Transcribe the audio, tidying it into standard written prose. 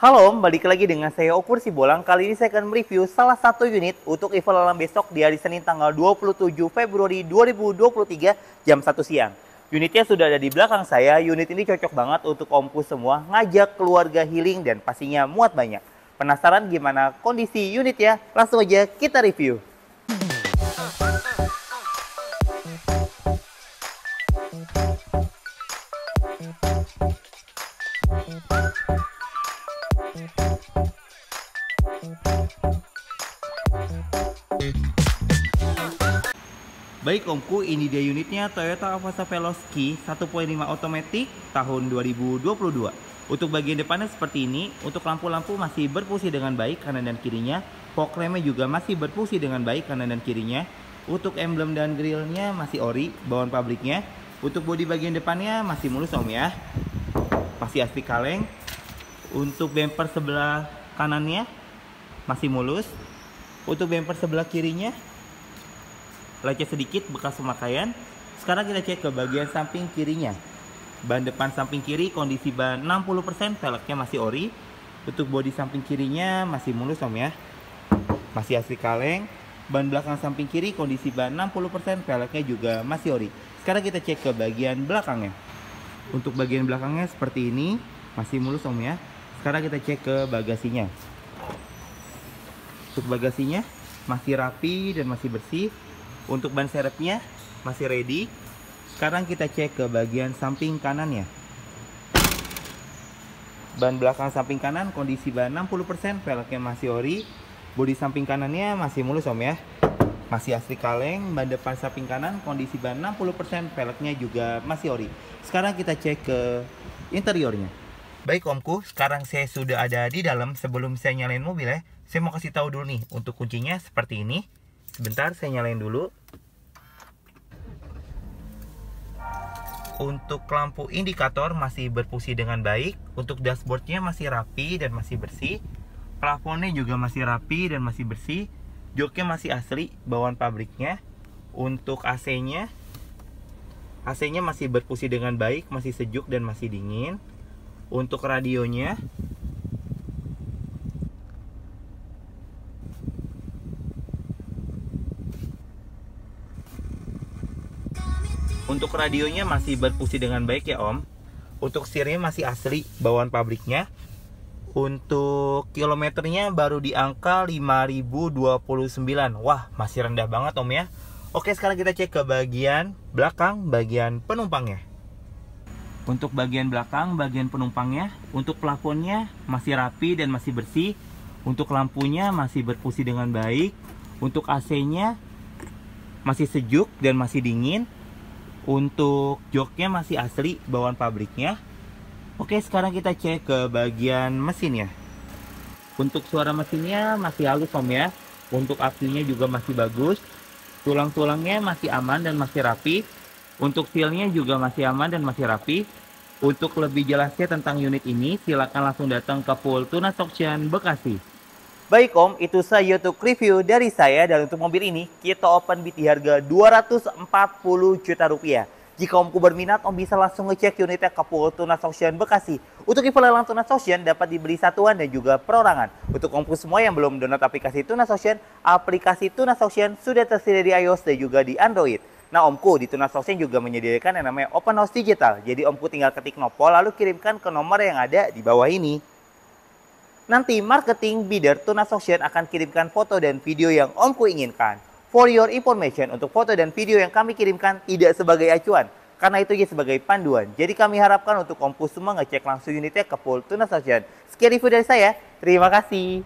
Halo, balik lagi dengan saya Okur Sibolang. Kali ini saya akan mereview salah satu unit untuk event lelang besok di hari Senin tanggal 27 Februari 2023 jam 1 siang. Unitnya sudah ada di belakang saya. Unit ini cocok banget untuk omku semua, ngajak keluarga healing dan pastinya muat banyak. Penasaran gimana kondisi unitnya? Langsung aja kita review. Baik omku, ini dia unitnya Toyota Avanza Veloski 1.5 Automatic tahun 2022. Untuk bagian depannya seperti ini. Untuk lampu-lampu masih berfungsi dengan baik kanan dan kirinya. Fog lampnya juga masih berfungsi dengan baik kanan dan kirinya. Untuk emblem dan grillnya masih ori, bawaan pabriknya. Untuk bodi bagian depannya masih mulus om ya, masih asli kaleng. Untuk bumper sebelah kanannya masih mulus. Untuk bumper sebelah kirinya lecet sedikit bekas pemakaian. Sekarang kita cek ke bagian samping kirinya. Ban depan samping kiri kondisi ban 60%, velgnya masih ori. Untuk bodi samping kirinya masih mulus om ya, masih asli kaleng. Ban belakang samping kiri kondisi ban 60%, velgnya juga masih ori. Sekarang kita cek ke bagian belakangnya. Untuk bagian belakangnya seperti ini, masih mulus om ya. Sekarang kita cek ke bagasinya. Untuk bagasinya masih rapi dan masih bersih. Untuk ban serepnya masih ready. Sekarang kita cek ke bagian samping kanannya. Ban belakang samping kanan kondisi ban 60%, velgnya masih ori. Bodi samping kanannya masih mulus om ya, masih asli kaleng. Ban depan samping kanan kondisi ban 60%, velgnya juga masih ori. Sekarang kita cek ke interiornya. Baik omku, sekarang saya sudah ada di dalam. Sebelum saya nyalain mobil ya, saya mau kasih tahu dulu nih untuk kuncinya seperti ini. Sebentar, saya nyalain dulu. Untuk lampu indikator masih berfungsi dengan baik. Untuk dashboardnya masih rapi dan masih bersih. Plafonnya juga masih rapi dan masih bersih. Joknya masih asli, bawaan pabriknya. Untuk AC-nya masih berfungsi dengan baik, masih sejuk dan masih dingin. Untuk radionya masih berfungsi dengan baik ya om. Untuk setirnya masih asli, bawaan pabriknya. Untuk kilometernya baru di angka 5029. Wah, masih rendah banget om ya. Oke, sekarang kita cek ke bagian belakang, bagian penumpangnya. Untuk bagian belakang, bagian penumpangnya, untuk plafonnya masih rapi dan masih bersih. Untuk lampunya masih berfungsi dengan baik. Untuk AC-nya masih sejuk dan masih dingin. Untuk joknya masih asli, bawaan pabriknya. Oke, sekarang kita cek ke bagian mesinnya. Untuk suara mesinnya masih halus om ya. Untuk akinya juga masih bagus. Tulang-tulangnya masih aman dan masih rapi. Untuk sealnya juga masih aman dan masih rapi. Untuk lebih jelasnya tentang unit ini, silakan langsung datang ke Full Tunas Auction Bekasi. Baik om, itu saja untuk review dari saya. Dan untuk mobil ini kita open bid di harga 240 juta rupiah. Jika omku berminat, om bisa langsung ngecek unitnya ke Full Tunas Auction Bekasi. Untuk info lelang Tunas Auction dapat dibeli satuan dan juga perorangan. Untuk omku semua yang belum download aplikasi Tunas Auction sudah tersedia di iOS dan juga di Android. Nah omku, di Tunas Auction juga menyediakan yang namanya Open House Digital. Jadi omku tinggal ketik nopol lalu kirimkan ke nomor yang ada di bawah ini. Nanti marketing bidder Tunas Auction akan kirimkan foto dan video yang omku inginkan. For your information, untuk foto dan video yang kami kirimkan tidak sebagai acuan, karena itu ya sebagai panduan. Jadi kami harapkan untuk omku semua ngecek langsung unitnya ke Full Tunas Auction. Sekian review dari saya, terima kasih.